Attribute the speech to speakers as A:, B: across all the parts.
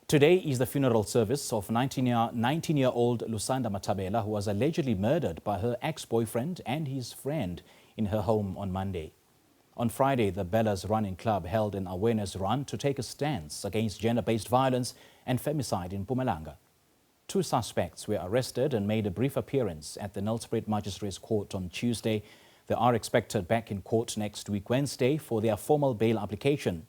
A: Today is the funeral service of 19-year-old Lusanda Mathabela, who was allegedly murdered by her ex-boyfriend and his friend in her home on Monday. On Friday, the Bellas Running Club held an awareness run to take a stance against gender-based violence and femicide in Mpumalanga. 2 suspects were arrested and made a brief appearance at the Nelspruit Magistrate's Court on Tuesday. They are expected back in court next week, Wednesday, for their formal bail application.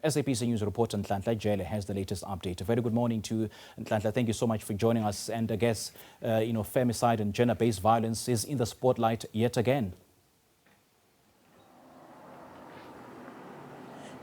A: SABC News reporter Nonhlanhla Jele has the latest update. A very good morning to Nonhlanhla. Thank you so much for joining us. And I guess, femicide and gender-based violence is in the spotlight yet again.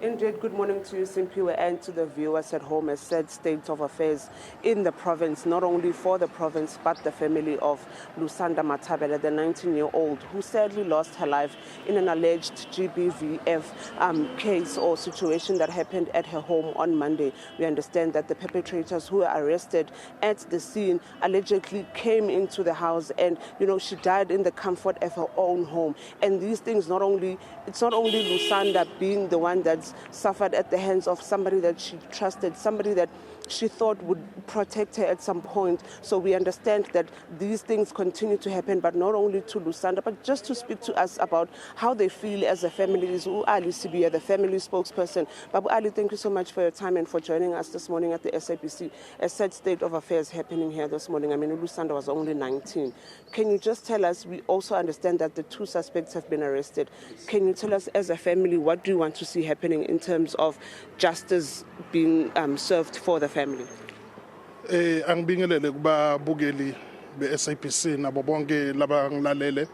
B: Indeed, good morning to you, Simpiwe, and to the viewers at home. A sad state of affairs in the province, not only for the province, but the family of Lusanda Mathabela, the 19-year-old, who sadly lost her life in an alleged GBVF case or situation that happened at her home on Monday. We understand that the perpetrators who were arrested at the scene allegedly came into the house and, she died in the comfort of her own home. And these things, it's not only Lusanda being the one that's suffered at the hands of somebody that she trusted, somebody that she thought would protect her at some point. So we understand that these things continue to happen, but not only to Lusanda, but just to speak to us about how they feel as a family is Ali Sibia, the family spokesperson. Babu Ali, thank you so much for your time and for joining us this morning at the SABC. A sad state of affairs happening here this morning. I mean, Lusanda was only 19. Can you just tell us, we also understand that the 2 suspects have been arrested. Can you tell us as a family, what do you want to see happening in terms of justice being served for the family?
C: Angibingelele kubabukeli be-SABC nabo bonke laba ngilalele.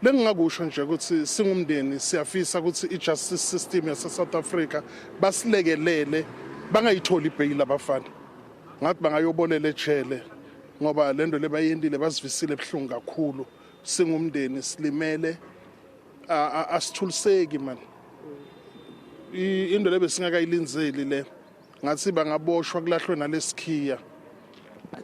C: Lengingakusho nje ukuthi singumndeni siyafisa ukuthi i-justice system yase-South Africa basilekelele bangayitholi bail abafana. Ngathi bangayobolela eJele ngoba lento lebayendile basivisile ebuhlungu kakhulu. Singumndeni silimele asithuliseki man. Into lebe singakayilinzeli le. Ngathi bangaboshwa kulahlwe nalesikhiya.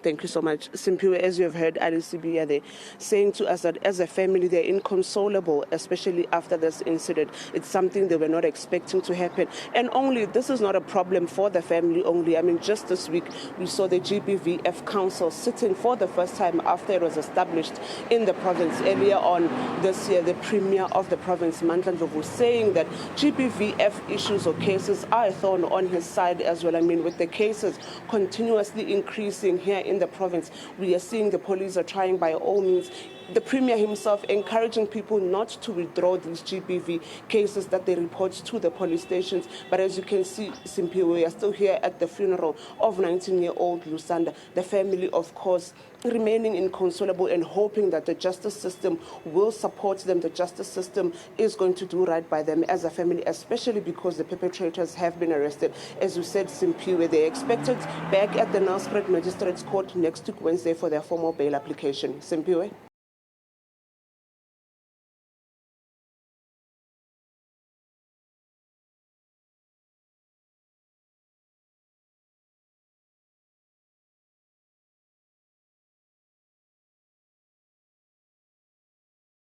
B: Thank you so much. Simpiwe, as you have heard Ali Sibia there saying to us that as a family they're inconsolable, especially after this incident. It's something they were not expecting to happen. And this is not a problem for the family only. I mean, just this week we saw the GBVF Council sitting for the first time after it was established in the province. Earlier on this year, the Premier of the province, Nonhlanhla, was saying that GBVF issues or cases are a thorn on his side as well. I mean, with the cases continuously increasing here in the province, we are seeing the police are trying by all means. The Premier himself encouraging people not to withdraw these GBV cases that they report to the police stations. But as you can see, Simpiwe, we are still here at the funeral of 19-year-old Lusanda. The family, of course, remaining inconsolable and hoping that the justice system will support them. The justice system is going to do right by them as a family, especially because the perpetrators have been arrested. As you said, Simpiwe, they're expected back at the Nelspruit Magistrate's Court next week, Wednesday, for their formal bail application. Simpiwe?